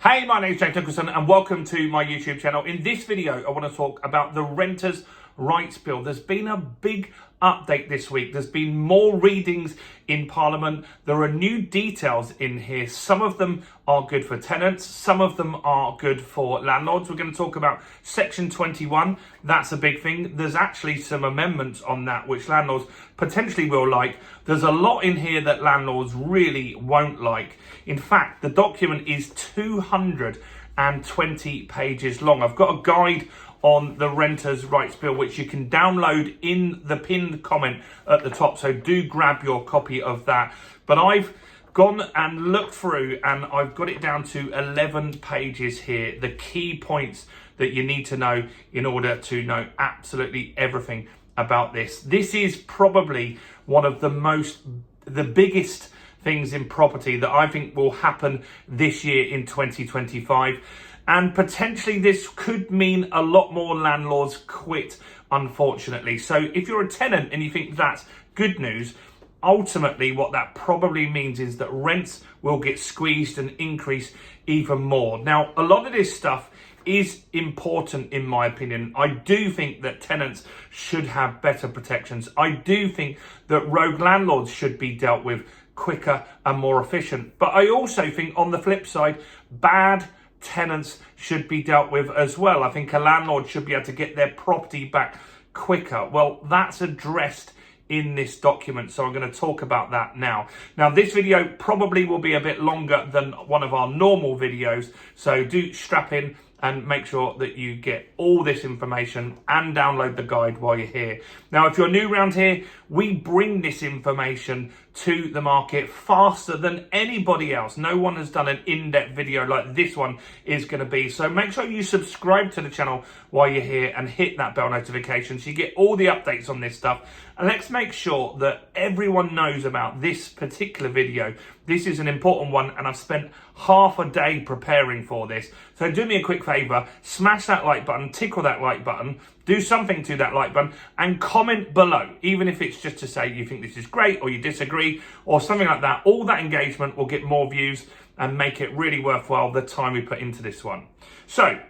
Hey, my name is James Nicholson and welcome to my YouTube channel. In this video, I want to talk about the Renters' Rights Bill. There's been a big update this week. There's been more readings in Parliament. There are new details in here. Some of them are good for tenants. Some of them are good for landlords. We're going to talk about Section 21. That's a big thing. There's actually some amendments on that which landlords potentially will like. There's a lot in here that landlords really won't like. In fact, the document is 220 pages long. I've got a guide on the Renters' Rights Bill, which you can download in the pinned comment at the top. So do grab your copy of that. But I've gone and looked through and I've got it down to 11 pages here. The key points that you need to know in order to know absolutely everything about this. This is probably one of the biggest things in property that I think will happen this year in 2025. And potentially this could mean a lot more landlords quit, unfortunately. So if you're a tenant and you think that's good news, ultimately what that probably means is that rents will get squeezed and increase even more. Now, a lot of this stuff is important in my opinion. I do think that tenants should have better protections. I do think that rogue landlords should be dealt with quicker and more efficient. But I also think on the flip side, bad tenants should be dealt with as well. I think a landlord should be able to get their property back quicker. Well, that's addressed in this document, so I'm going to talk about that now. Now, this video probably will be a bit longer than one of our normal videos, so do strap in and make sure that you get all this information and download the guide while you're here. Now, if you're new around here, we bring this information to the market faster than anybody else. No one has done an in-depth video like this one is going to be. So make sure you subscribe to the channel while you're here and hit that bell notification so you get all the updates on this stuff. And let's make sure that everyone knows about this particular video. This is an important one and I've spent half a day preparing for this. So do me a quick favor, smash that like button, tickle that like button, do something to that like button and comment below, even if it's just to say you think this is great or you disagree or something like that. All that engagement will get more views and make it really worthwhile the time we put into this one. So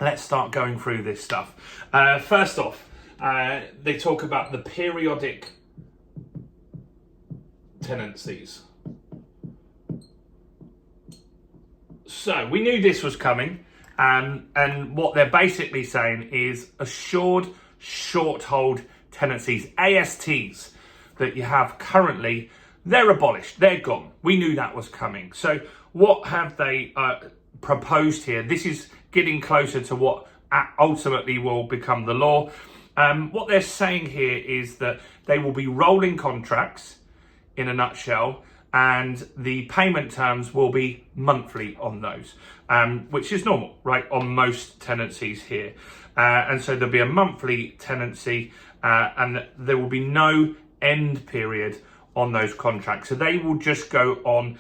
let's start going through this stuff. First off, they talk about the periodic tenancies. So we knew this was coming, and what they're basically saying is assured short hold tenancies, ASTs, that you have currently, they're abolished, they're gone. We knew that was coming. So what have they proposed here? This is getting closer to what ultimately will become the law. What they're saying here is that they will be rolling contracts in a nutshell, and the payment terms will be monthly on those, which is normal, right, on most tenancies here. And so there'll be a monthly tenancy and there will be no end period on those contracts. So they will just go on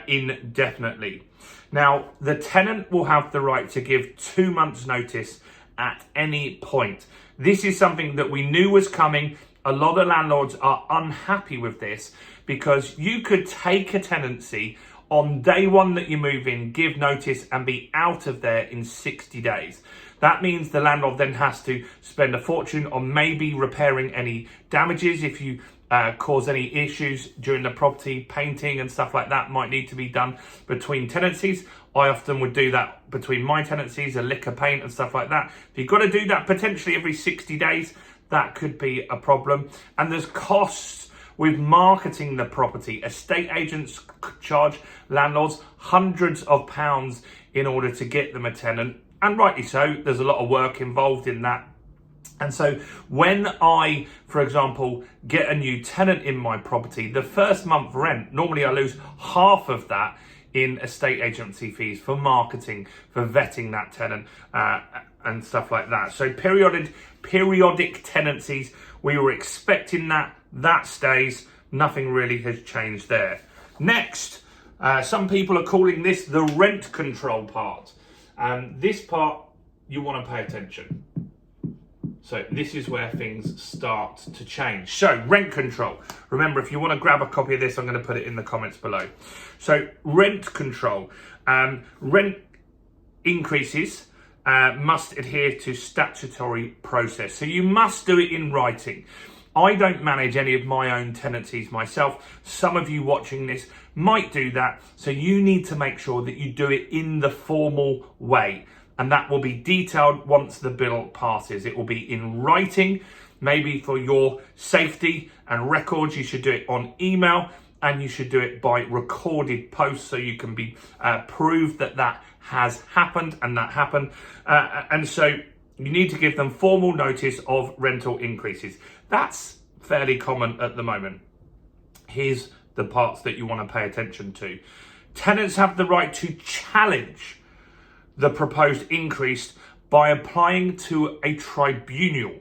indefinitely. Now, the tenant will have the right to give 2 months notice at any point. This is something that we knew was coming. A lot of landlords are unhappy with this because you could take a tenancy on day one that you move in, give notice and be out of there in 60 days. That means the landlord then has to spend a fortune on maybe repairing any damages if you cause any issues during the property, painting and stuff like that might need to be done between tenancies. I often would do that between my tenancies, a lick of paint and stuff like that. If you've got to do that potentially every 60 days, that could be a problem. And there's costs with marketing the property. Estate agents charge landlords hundreds of pounds in order to get them a tenant. And rightly so, there's a lot of work involved in that. And so when I, for example, get a new tenant in my property, the first month rent, normally I lose half of that in estate agency fees for marketing, for vetting that tenant and stuff like that. So periodic tenancies, we were expecting that stays. Nothing really has changed there. Next, some people are calling this the rent control part. This part, you want to pay attention. So this is where things start to change. So rent control. Remember, if you want to grab a copy of this, I'm going to put it in the comments below. So rent control. Rent increases must adhere to statutory process. So you must do it in writing. I don't manage any of my own tenancies myself. Some of you watching this might do that. So you need to make sure that you do it in the formal way. And that will be detailed once the bill passes. It will be in writing. Maybe for your safety and records, you should do it on email, and you should do it by recorded post so you can be prove that that has happened and that happened. And so you need to give them formal notice of rental increases. That's fairly common at the moment. Here's the parts that you want to pay attention to. Tenants have the right to challenge the proposed increase by applying to a tribunal.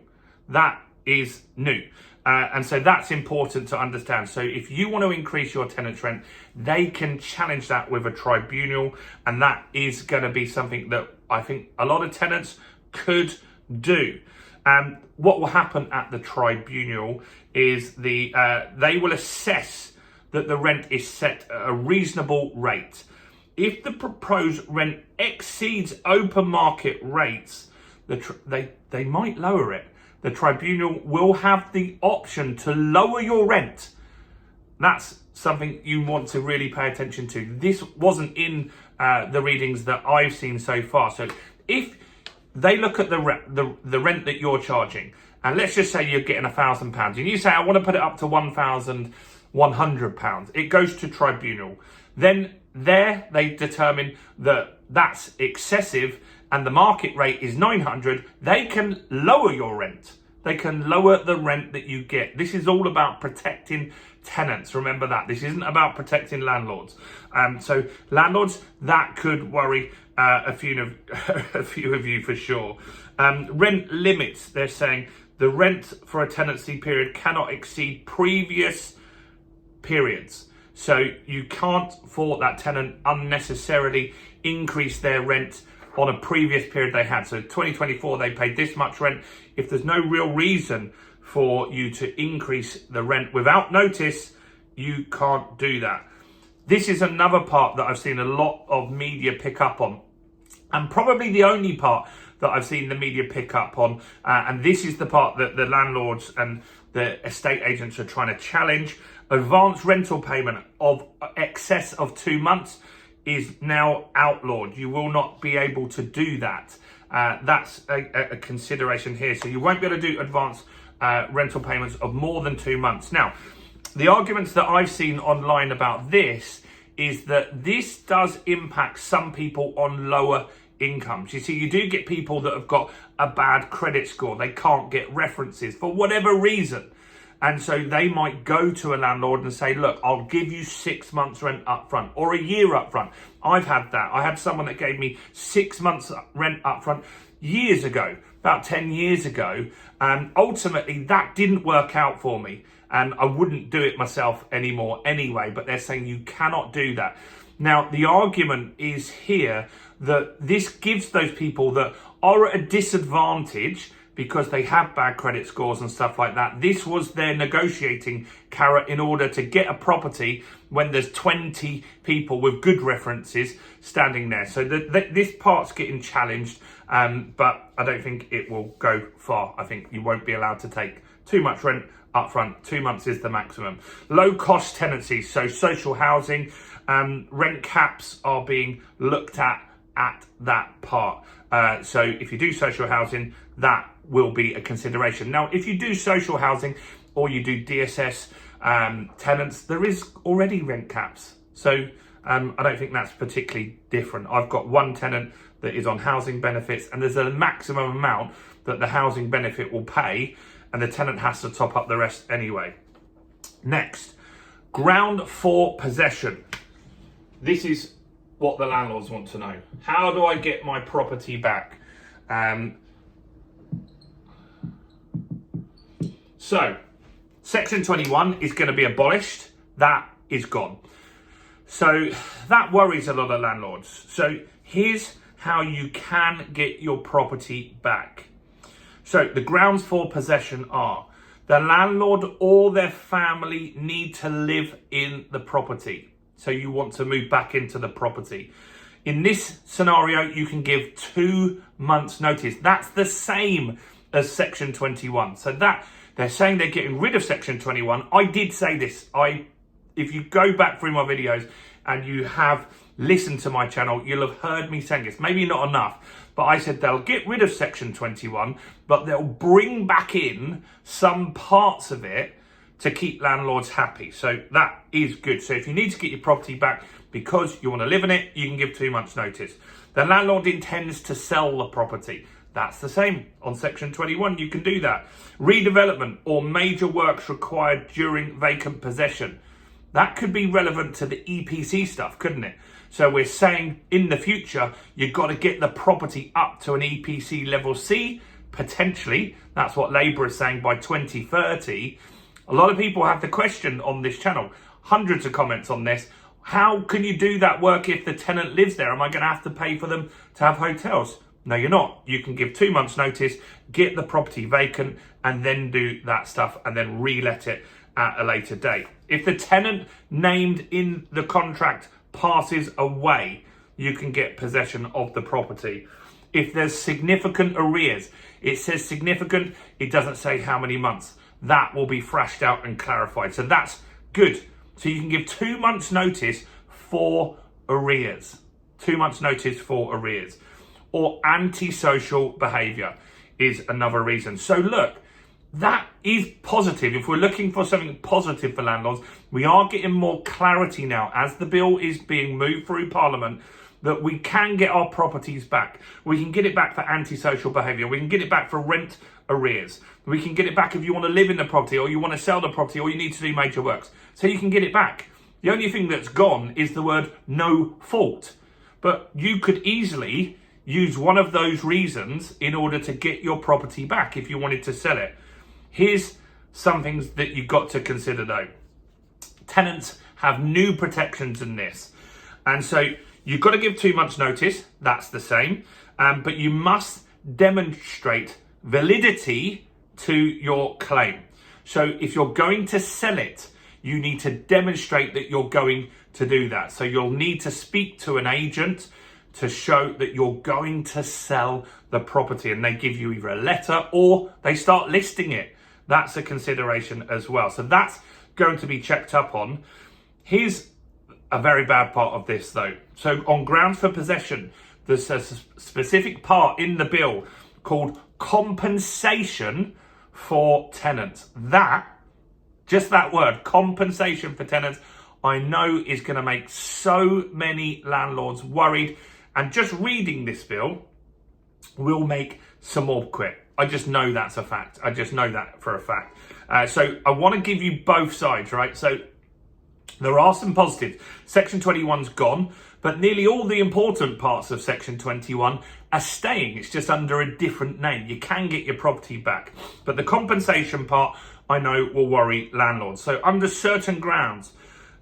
That is new. And so that's important to understand. So if you want to increase your tenant's rent, they can challenge that with a tribunal. And that is going to be something that I think a lot of tenants could do. What will happen at the tribunal is they will assess that the rent is set at a reasonable rate. If the proposed rent exceeds open market rates, they might lower it. The tribunal will have the option to lower your rent. That's something you want to really pay attention to. This wasn't in the readings that I've seen so far. So if they look at the rent that you're charging, and let's just say you're getting £1,000, and you say, I want to put it up to £1,100, it goes to tribunal. Then there they determine that that's excessive and the market rate is 900, they can lower your rent. They can lower the rent that you get. This is all about protecting tenants. Remember that. This isn't about protecting landlords. So landlords, that could worry a few of you for sure. Rent limits, they're saying the rent for a tenancy period cannot exceed previous periods. So you can't, for that tenant, unnecessarily increase their rent on a previous period they had. So 2024, they paid this much rent. If there's no real reason for you to increase the rent without notice, you can't do that. This is another part that I've seen a lot of media pick up on, and probably the only part that I've seen the media pick up on. And this is the part that the landlords and the estate agents are trying to challenge. Advance rental payment of excess of 2 months is now outlawed. You will not be able to do that. That's a consideration here. So you won't be able to do advance rental payments of more than 2 months. Now, the arguments that I've seen online about this is that this does impact some people on lower incomes. You see, you do get people that have got a bad credit score. They can't get references for whatever reason. And so they might go to a landlord and say, look, I'll give you 6 months rent up front or a year up front. I've had that. I had someone that gave me 6 months rent up front years ago, about 10 years ago. And ultimately that didn't work out for me. And I wouldn't do it myself anymore anyway, but they're saying you cannot do that. Now, the argument is here that this gives those people that are at a disadvantage because they have bad credit scores and stuff like that. This was their negotiating carrot in order to get a property when there's 20 people with good references standing there. So this part's getting challenged, but I don't think it will go far. I think you won't be allowed to take too much rent up front. 2 months is the maximum. Low cost tenancies, so social housing, rent caps are being looked at that part. So if you do social housing, that will be a consideration. Now, if you do social housing or you do DSS tenants, there is already rent caps. So I don't think that's particularly different. I've got one tenant that is on housing benefits, and there's a maximum amount that the housing benefit will pay, and the tenant has to top up the rest anyway. Next, ground for possession. This is what the landlords want to know. How do I get my property back? So, Section 21 is going to be abolished. That is gone. So, that worries a lot of landlords. So, here's how you can get your property back. So, the grounds for possession are the landlord or their family need to live in the property. So, you want to move back into the property. In this scenario, you can give 2 months notice. That's the same as Section 21. So that they're saying they're getting rid of Section 21. I did say this. If you go back through my videos and you have listened to my channel, you'll have heard me saying this. Maybe not enough, but I said they'll get rid of Section 21, but they'll bring back in some parts of it to keep landlords happy. So that is good. So if you need to get your property back because you want to live in it, you can give 2 months notice. The landlord intends to sell the property. That's the same. On Section 21, you can do that. Redevelopment or major works required during vacant possession. That could be relevant to the EPC stuff, couldn't it? So we're saying in the future, you've got to get the property up to an EPC level C, potentially. That's what Labour is saying by 2030. A lot of people have the question on this channel, hundreds of comments on this. How can you do that work if the tenant lives there? Am I going to have to pay for them to have hotels? No, you're not. You can give 2 months notice, get the property vacant, and then do that stuff and then re-let it at a later date. If the tenant named in the contract passes away, you can get possession of the property. If there's significant arrears, it says significant, it doesn't say how many months. That will be thrashed out and clarified. So that's good. So you can give 2 months notice for arrears. 2 months notice for arrears. Or antisocial behaviour is another reason. So look, that is positive. If we're looking for something positive for landlords, we are getting more clarity now as the bill is being moved through Parliament that we can get our properties back. We can get it back for antisocial behaviour. We can get it back for rent arrears. We can get it back if you want to live in the property or you want to sell the property or you need to do major works. So you can get it back. The only thing that's gone is the word no fault. But you could easily use one of those reasons in order to get your property back if you wanted to sell it. Here's some things that you've got to consider though. Tenants have new protections in this. And so you've got to give 2 months notice. That's the same. But you must demonstrate validity to your claim. So if you're going to sell it, you need to demonstrate that you're going to do that. So you'll need to speak to an agent to show that you're going to sell the property, and they give you either a letter or they start listing it. That's a consideration as well. So that's going to be checked up on. Here's a very bad part of this though. So on grounds for possession, there's a specific part in the bill called compensation for tenants. Just that word, compensation for tenants, I know is going to make so many landlords worried. And just reading this bill will make some more quit. I just know that's a fact. I just know that for a fact. So I want to give you both sides, right? So there are some positives. Section 21's gone, but nearly all the important parts of Section 21 are staying. It's just under a different name. You can get your property back. But the compensation part, I know, will worry landlords. So under certain grounds,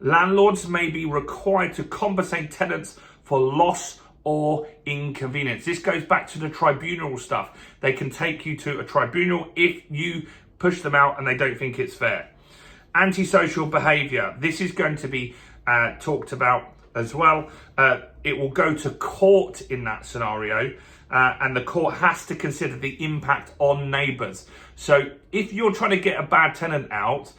landlords may be required to compensate tenants for loss or inconvenience. This goes back to the tribunal stuff. They can take you to a tribunal if you push them out and they don't think it's fair. Antisocial behaviour. This is going to be talked about as well. It will go to court in that scenario, and the court has to consider the impact on neighbours. So if you're trying to get a bad tenant out,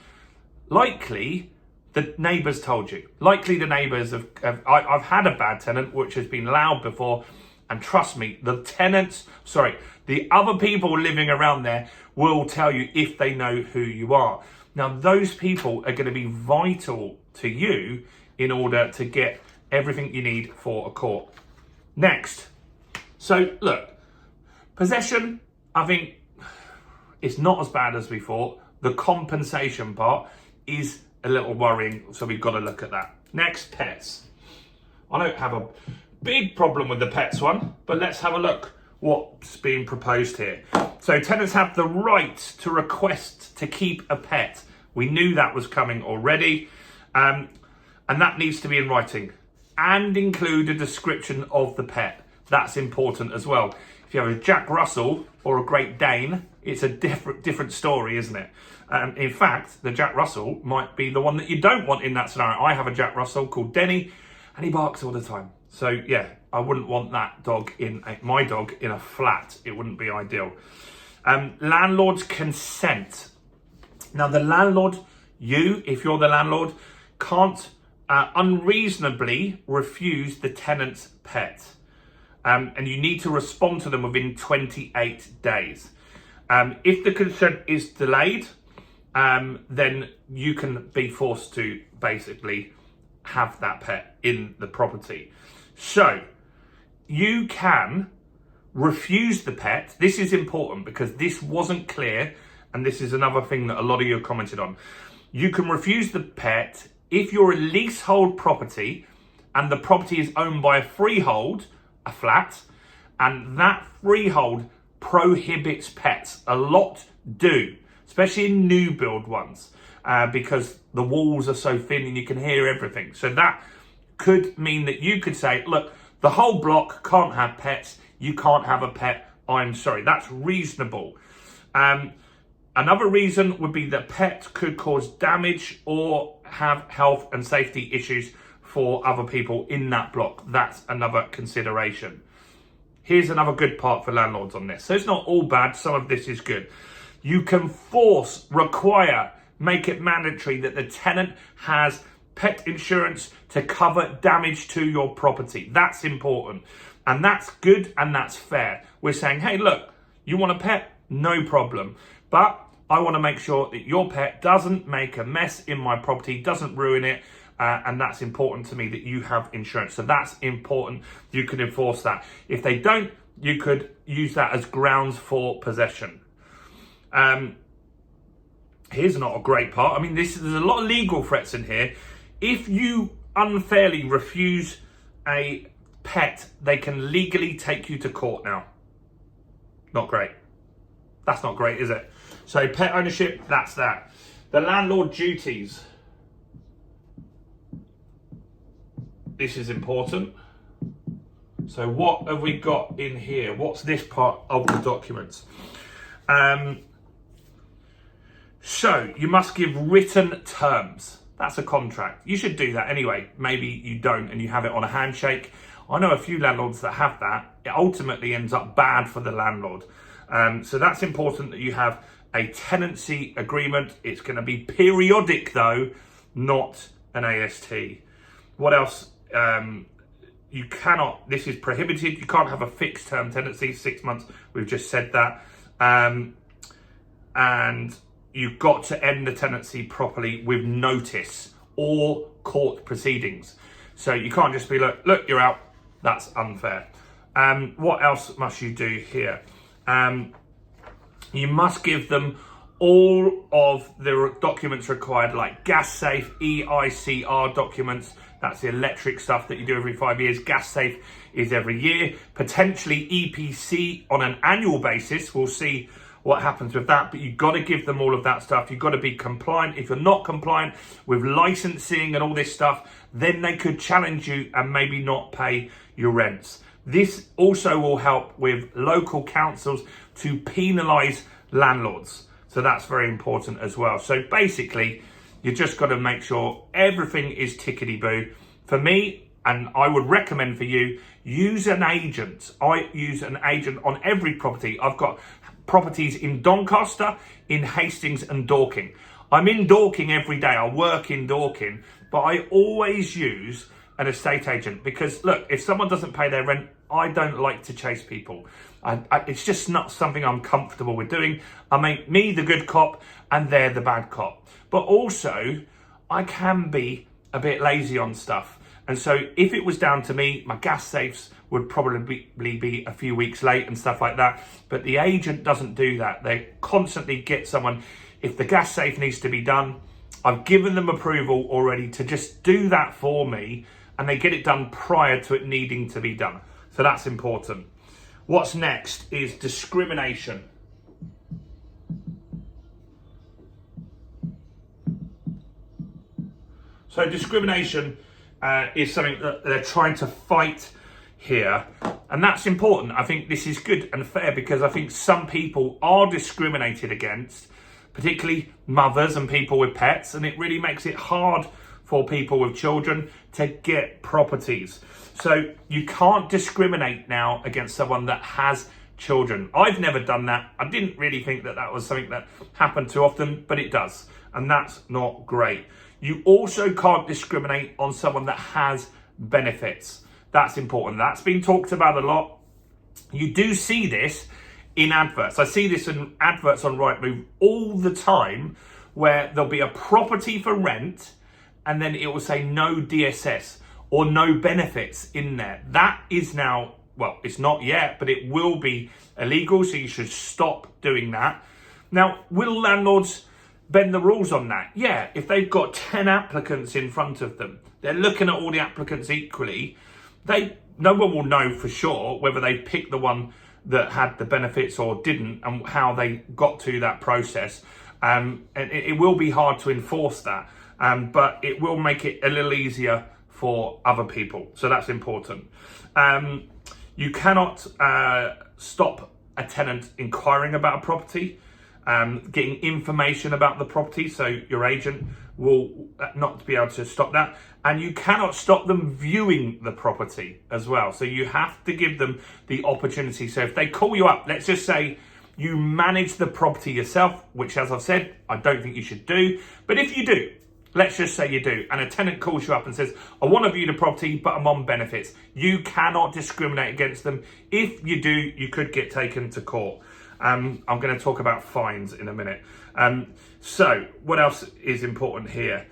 likely the neighbours told you. Likely the neighbours I've had a bad tenant which has been loud before, and trust me, the other people living around there will tell you if they know who you are. Now, those people are going to be vital to you in order to get everything you need for a court. Next. So, look, possession, I think it's not as bad as we thought. The compensation part is a little worrying, so we've got to look at that. Next, pets. I don't have a big problem with the pets one, but let's have a look what's being proposed here. So tenants have the right to request to keep a pet. We knew that was coming already, and that needs to be in writing and include a description of the pet. That's important as well. If you have a Jack Russell or a Great Dane, it's a different story, isn't it? In fact, the Jack Russell might be the one that you don't want in that scenario. I have a Jack Russell called Denny, and he barks all the time. So yeah, I wouldn't want my dog in a flat. It wouldn't be ideal. Landlord's consent. Now the landlord, if you're the landlord, can't unreasonably refuse the tenant's pet. And you need to respond to them within 28 days. If the consent is delayed, then you can be forced to basically have that pet in the property. So you can refuse the pet. This is important because this wasn't clear, and this is another thing that a lot of you have commented on. You can refuse the pet if you're a leasehold property and the property is owned by a freehold, a flat, and that freehold prohibits pets. A lot do, especially in new build ones, because the walls are so thin and you can hear everything. So that could mean that you could say, look, the whole block can't have pets. You can't have a pet. I'm sorry. That's reasonable. Another reason would be that pet could cause damage or have health and safety issues for other people in that block. That's another consideration. Here's another good part for landlords on this. So it's not all bad. Some of this is good. You can make it mandatory that the tenant has pet insurance to cover damage to your property. That's important. And that's good and that's fair. We're saying, hey, look, you want a pet? No problem. But I want to make sure that your pet doesn't make a mess in my property, doesn't ruin it. And that's important to me that you have insurance. So that's important. You can enforce that. If they don't, you could use that as grounds for possession. Here's not a great part. I mean, there's a lot of legal threats in here. If you unfairly refuse a pet, they can legally take you to court now. Not great. That's not great, is it? So pet ownership, that's that. The landlord duties. This is important. So what have we got in here? What's this part of the documents? So you must give written terms. That's a contract. You should do that anyway. Maybe you don't and you have it on a handshake. I know a few landlords that have that. It ultimately ends up bad for the landlord. So that's important that you have a tenancy agreement. It's going to be periodic though, not an AST. What else? You cannot, this is prohibited. You can't have a fixed term tenancy, 6 months. We've just said that. And you've got to end the tenancy properly with notice or court proceedings. So you can't just be like, look, you're out. That's unfair. What else must you do here? You must give them all of the documents required, like gas safe, EICR documents. That's the electric stuff that you do every 5 years. Gas safe is every year. Potentially EPC on an annual basis. We'll see what happens with that, but you've got to give them all of that stuff. You've got to be compliant. If you're not compliant with licensing and all this stuff, then they could challenge you and maybe not pay your rents. This also will help with local councils to penalise landlords. So that's very important as well. So basically, you just got to make sure everything is tickety-boo. For me, and I would recommend for you, use an agent. I use an agent on every property. I've got properties in Doncaster, in Hastings and Dorking. I'm in Dorking every day. I work in Dorking, but I always use an estate agent because look, if someone doesn't pay their rent, I don't like to chase people. It's just not something I'm comfortable with doing. I make me the good cop and they're the bad cop. But also, I can be a bit lazy on stuff. And so if it was down to me, my gas safes would probably be a few weeks late and stuff like that. But the agent doesn't do that. They constantly get someone. If the gas safe needs to be done, I've given them approval already to just do that for me, and they get it done prior to it needing to be done. So that's important. What's next is discrimination. So discrimination is something that they're trying to fight here. And that's important. I think this is good and fair because I think some people are discriminated against, particularly mothers and people with pets. And it really makes it hard for people with children to get properties. So you can't discriminate now against someone that has children. I've never done that. I didn't really think that that was something that happened too often, but it does. And that's not great. You also can't discriminate on someone that has benefits. That's important. That's been talked about a lot. You do see this in adverts. I see this in adverts on Rightmove all the time, where there'll be a property for rent and then it will say no DSS or no benefits in there. That is now, well, it's not yet, but it will be illegal, so you should stop doing that. Now, will landlords bend the rules on that? Yeah, if they've got 10 applicants in front of them, they're looking at all the applicants equally, no one will know for sure whether they picked the one that had the benefits or didn't, and how they got to that process. And it will be hard to enforce that, but it will make it a little easier for other people. So that's important. You cannot stop a tenant inquiring about a property, getting information about the property, so your agent will not be able to stop that. And you cannot stop them viewing the property as well. So you have to give them the opportunity. So if they call you up, let's just say you manage the property yourself, which, as I've said, I don't think you should do. But if you do, let's just say you do, and a tenant calls you up and says, I want to view the property, but I'm on benefits. You cannot discriminate against them. If you do, you could get taken to court. I'm going to talk about fines in a minute. So what else is important here?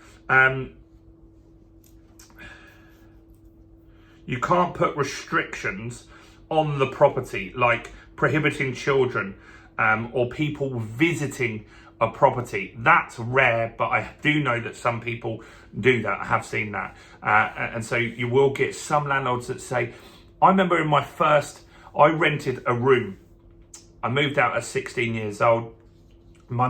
You can't put restrictions on the property, like prohibiting children or people visiting a property. That's rare, but I do know that some people do that. I have seen that. And so you will get some landlords that say, I remember I rented a room. I moved out at 16 years old. My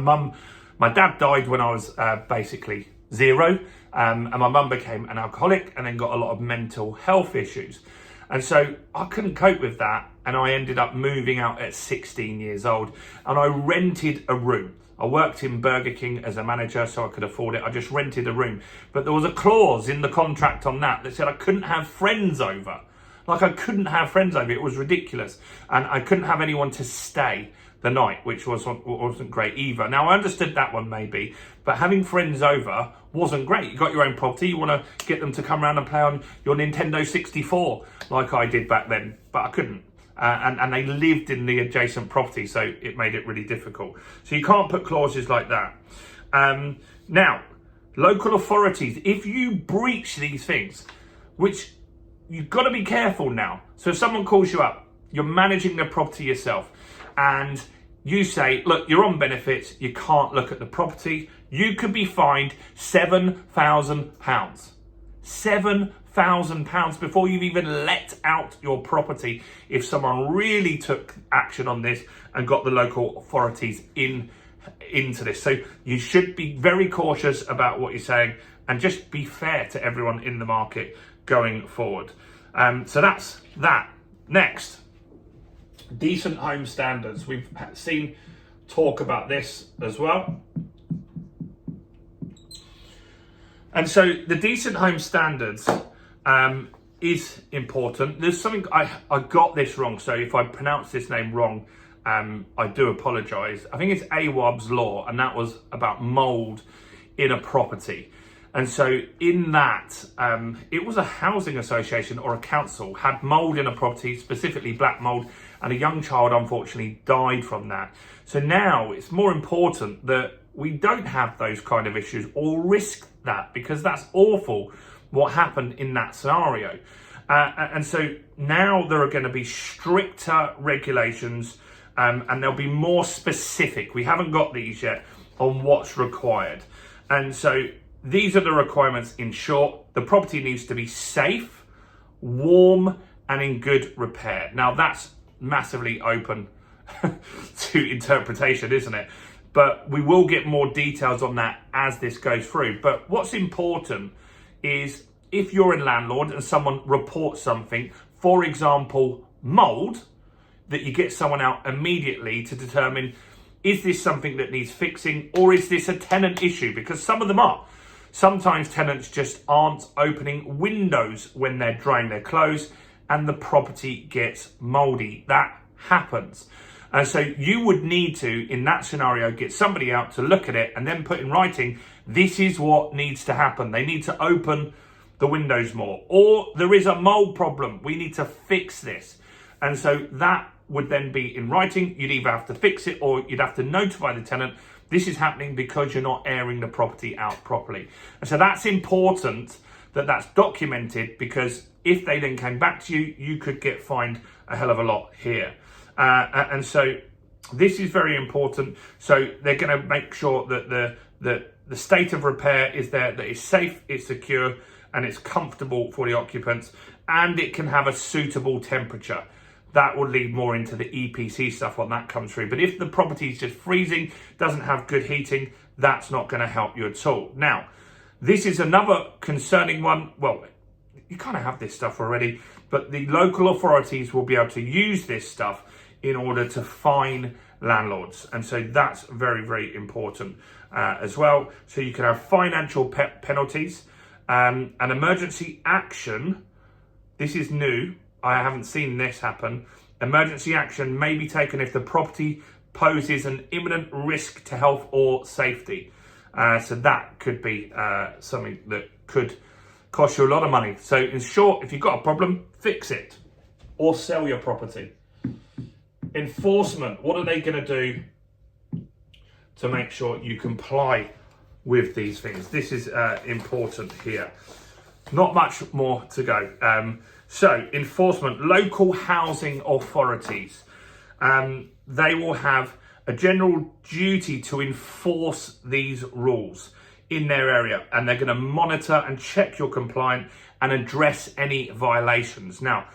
dad died when I was basically 0. And my mum became an alcoholic and then got a lot of mental health issues. And so I couldn't cope with that. And I ended up moving out at 16 years old. And I rented a room. I worked in Burger King as a manager, so I could afford it. I just rented a room. But there was a clause in the contract on that said I couldn't have friends over. Like, I couldn't have friends over. It was ridiculous. And I couldn't have anyone to stay the night, which wasn't great either. Now, I understood that one maybe, but having friends over wasn't great. You got your own property, you want to get them to come around and play on your Nintendo 64 like I did back then, but I couldn't. And they lived in the adjacent property, so it made it really difficult. So you can't put clauses like that. Now, local authorities, if you breach these things, which you've got to be careful now. So if someone calls you up, you're managing the property yourself, and you say, look, you're on benefits, you can't look at the property, you could be fined £7,000. £7,000 before you've even let out your property if someone really took action on this and got the local authorities into this. So you should be very cautious about what you're saying and just be fair to everyone in the market going forward. So that's that. Next, decent home standards. We've seen talk about this as well. And so the decent home standards is important. There's something, I got this wrong, so if I pronounce this name wrong, I do apologise. I think it's AWAB's law, and that was about mould in a property. And so in that, it was a housing association or a council had mould in a property, specifically black mould, and a young child unfortunately died from that. So now it's more important that we don't have those kind of issues or risk that, because that's awful what happened in that scenario. And so now there are going to be stricter regulations, and they'll be more specific. We haven't got these yet on what's required. And so these are the requirements. In short, the property needs to be safe, warm, and in good repair. Now that's massively open to interpretation, isn't it? But we will get more details on that as this goes through. But what's important is if you're a landlord and someone reports something, for example, mould, that you get someone out immediately to determine, is this something that needs fixing, or is this a tenant issue? Because some of them are. Sometimes tenants just aren't opening windows when they're drying their clothes and the property gets mouldy. That happens. And so you would need to, in that scenario, get somebody out to look at it and then put in writing, this is what needs to happen. They need to open the windows more. Or there is a mold problem. We need to fix this. And so that would then be in writing. You'd either have to fix it or you'd have to notify the tenant, this is happening because you're not airing the property out properly. And so that's important that that's documented, because if they then came back to you, you could get fined a hell of a lot here. And so this is very important. So they're going to make sure that the state of repair is there, that it's safe, it's secure, and it's comfortable for the occupants, and it can have a suitable temperature. That will lead more into the EPC stuff when that comes through. But if the property is just freezing, doesn't have good heating, that's not going to help you at all. Now, this is another concerning one. Well, you kind of have this stuff already, but the local authorities will be able to use this stuff in order to fine landlords. And so that's very, very important as well. So you can have financial penalties, an emergency action. This is new. I haven't seen this happen. Emergency action may be taken if the property poses an imminent risk to health or safety. So that could be something that could cost you a lot of money. So in short, if you've got a problem, fix it or sell your property. Enforcement, what are they going to do to make sure you comply with these things? This is important here. Not much more to go. So enforcement, local housing authorities, they will have a general duty to enforce these rules in their area, and they're going to monitor and check you're compliant and address any violations. Now,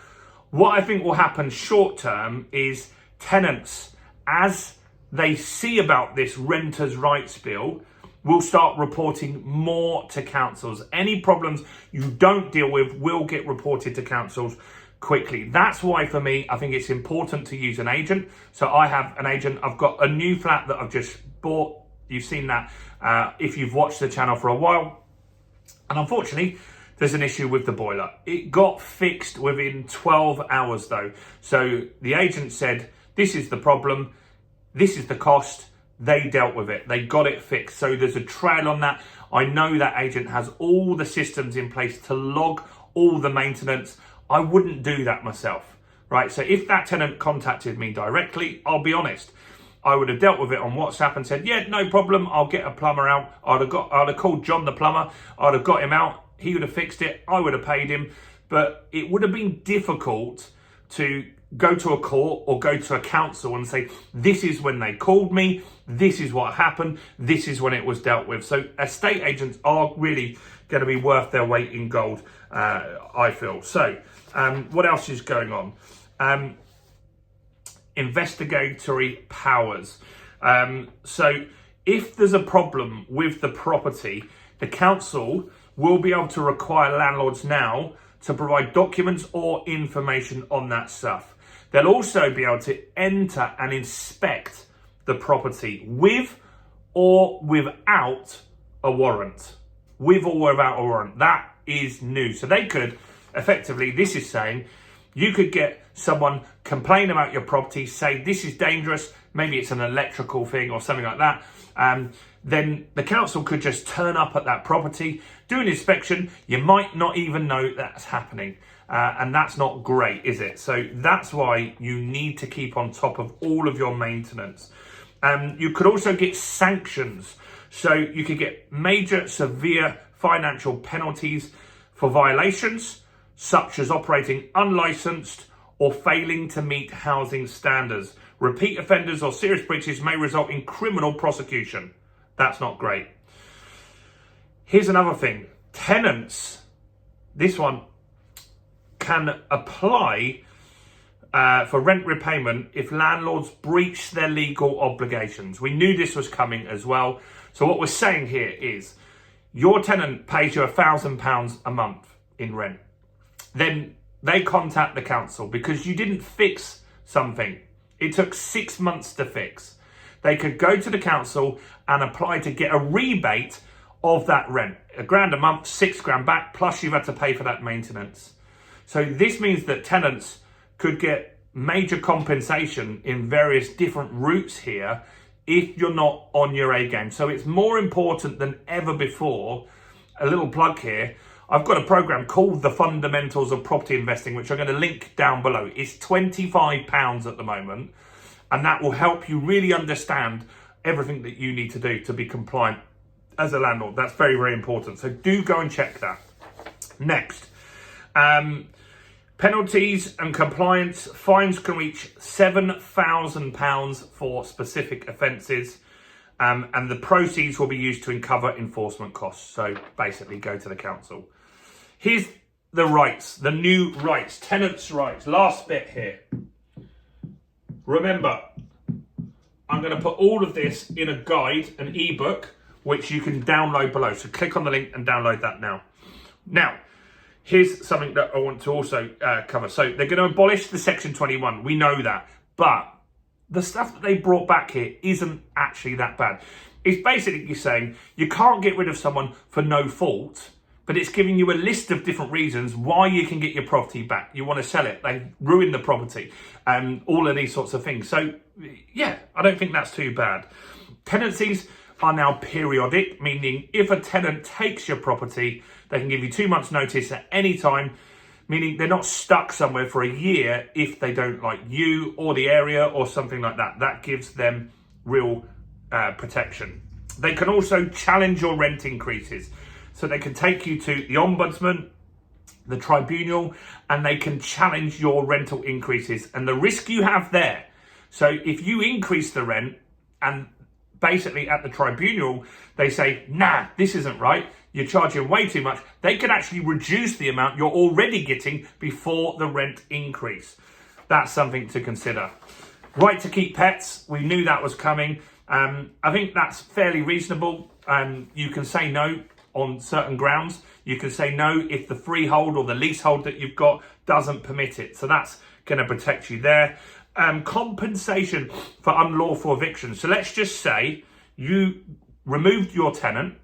what I think will happen short term is tenants, as they see about this renters' rights bill, will start reporting more to councils. Any problems you don't deal with will get reported to councils quickly. That's why, for me, I think it's important to use an agent. So I have an agent. I've got a new flat that I've just bought. You've seen that if you've watched the channel for a while. And unfortunately, there's an issue with the boiler. It got fixed within 12 hours though. So the agent said, this is the problem, this is the cost. They dealt with it. They got it fixed. So there's a trail on that. I know that agent has all the systems in place to log all the maintenance. I wouldn't do that myself, right? So if that tenant contacted me directly, I'll be honest, I would have dealt with it on WhatsApp and said, yeah, no problem, I'll get a plumber out. I'd have called John the plumber. I'd have got him out. He would have fixed it. I would have paid him. But it would have been difficult to go to a court or go to a council and say, this is when they called me, this is what happened, this is when it was dealt with. So estate agents are really going to be worth their weight in gold, I feel. So what else is going on? Investigatory powers. So if there's a problem with the property, the council will be able to require landlords now to provide documents or information on that stuff. They'll also be able to enter and inspect the property with or without a warrant. With or without a warrant. That is new. So they could, effectively, this is saying, you could get someone complain about your property, say this is dangerous, maybe it's an electrical thing or something like that. Then the council could just turn up at that property, do an inspection. You might not even know that's happening. And that's not great, is it? So that's why you need to keep on top of all of your maintenance. You could also get sanctions. So you could get major, severe financial penalties for violations, such as operating unlicensed or failing to meet housing standards. Repeat offenders or serious breaches may result in criminal prosecution. That's not great. Here's another thing. Tenants, this one, can apply for rent repayment if landlords breach their legal obligations. We knew this was coming as well. So what we're saying here is your tenant pays you £1,000 a month in rent. Then they contact the council because you didn't fix something. It took 6 months to fix. They could go to the council and apply to get a rebate of that rent. £1 a month, £6 back, plus you've had to pay for that maintenance. So this means that tenants could get major compensation in various different routes here if you're not on your A game. So it's more important than ever before. A little plug here. I've got a program called The Fundamentals of Property Investing, which I'm going to link down below. It's £25 at the moment, and that will help you really understand everything that you need to do to be compliant as a landlord. That's very, very important. So do go and check that. Next, penalties and compliance. Fines can reach £7,000 for specific offences. And the proceeds will be used to cover enforcement costs. So basically go to the council. Here's the rights, the new rights, tenants' rights. Last bit here. Remember, I'm going to put all of this in a guide, an ebook, which you can download below. So click on the link and download that now. Now, here's something that I want to also cover. So they're going to abolish the Section 21. We know that. But the stuff that they brought back here isn't actually that bad. It's basically saying you can't get rid of someone for no fault, but it's giving you a list of different reasons why you can get your property back. You want to sell it, they ruined the property, and all of these sorts of things. So yeah, I don't think that's too bad. Tenancies are now periodic, meaning if a tenant takes your property, they can give you 2 months notice at any time, meaning they're not stuck somewhere for a year if they don't like you or the area or something like that. That gives them real protection. They can also challenge your rent increases. So they can take you to the ombudsman, the tribunal, and they can challenge your rental increases. And the risk you have there, so if you increase the rent and basically at the tribunal, they say, nah, this isn't right, you're charging way too much, they can actually reduce the amount you're already getting before the rent increase. That's something to consider. Right to keep pets, we knew that was coming. I think that's fairly reasonable. You can say no on certain grounds. You can say no if the freehold or the leasehold that you've got doesn't permit it. So that's going to protect you there. Compensation for unlawful eviction. So let's just say you removed your tenant,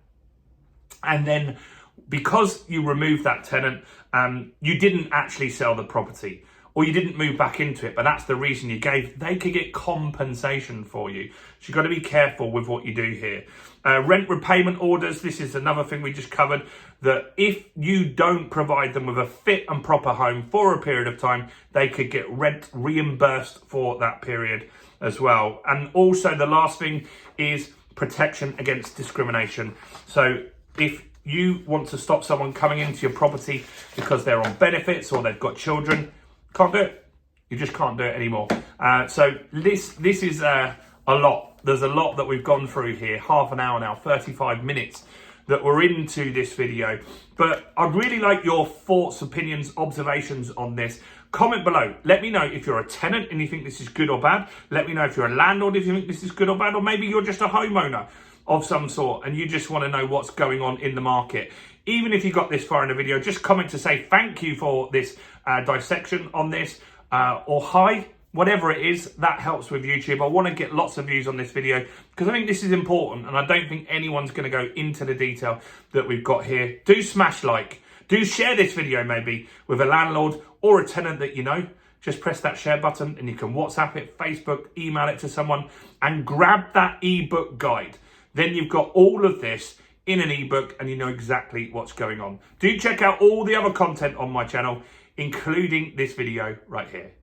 and then because you removed that tenant, you didn't actually sell the property, or you didn't move back into it, but that's the reason you gave. They could get compensation for you. So you've got to be careful with what you do here. Rent repayment orders. This is another thing we just covered, that if you don't provide them with a fit and proper home for a period of time, they could get rent reimbursed for that period as well. And also the last thing is protection against discrimination. So if you want to stop someone coming into your property because they're on benefits or they've got children, can't do it. You just can't do it anymore. So this is a lot. There's a lot that we've gone through here. Half an hour now, 35 minutes that we're into this video. But I'd really like your thoughts, opinions, observations on this. Comment below. Let me know if you're a tenant and you think this is good or bad. Let me know if you're a landlord if you think this is good or bad, or maybe you're just a homeowner of some sort and you just want to know what's going on in the market. Even if you got this far in the video, just comment to say thank you for this dissection on this, or hi, whatever it is. That helps with YouTube. I want to get lots of views on this video because I think this is important, and I don't think anyone's going to go into the detail that we've got here. Do smash like. Do share this video maybe with a landlord or a tenant that you know. Just press that share button and you can WhatsApp it, Facebook, email it to someone, and grab that ebook guide. Then you've got all of this in an ebook and you know exactly what's going on. Do check out all the other content on my channel, including this video right here.